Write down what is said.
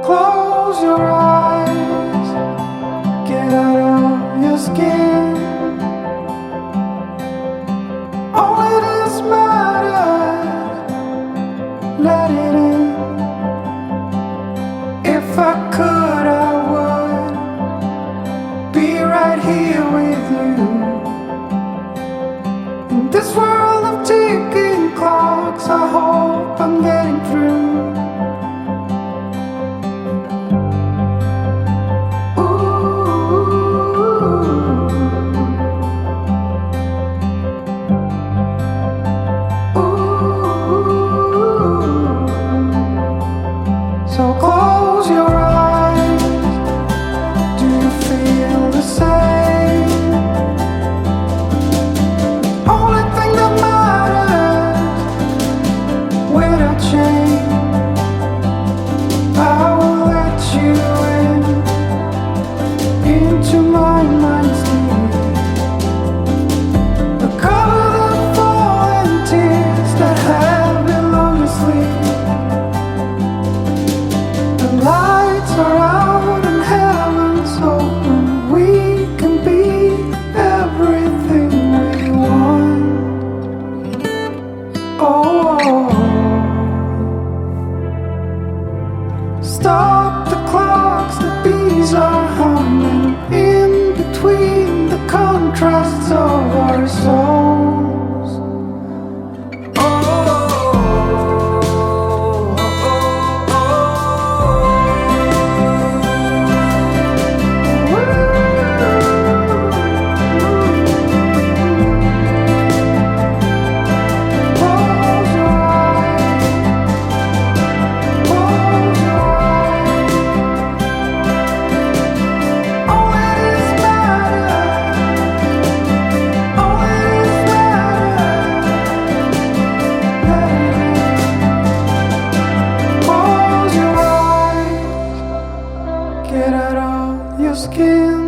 Close your eyes, get out of your skin. Only this matters, let it in. If I could, I would be right here with you. In this world of ticking clocks, I hope I'm getting through. So close your eyes, do you feel the same? Only thing that matters, without change, I will let you into my mind's deep. The color that falling tears that have been long asleep. The lights are out and heaven's open. We can be everything we want. Oh, stop the clocks, the bees are humming in between the contrasts of our souls. Get out of your skin.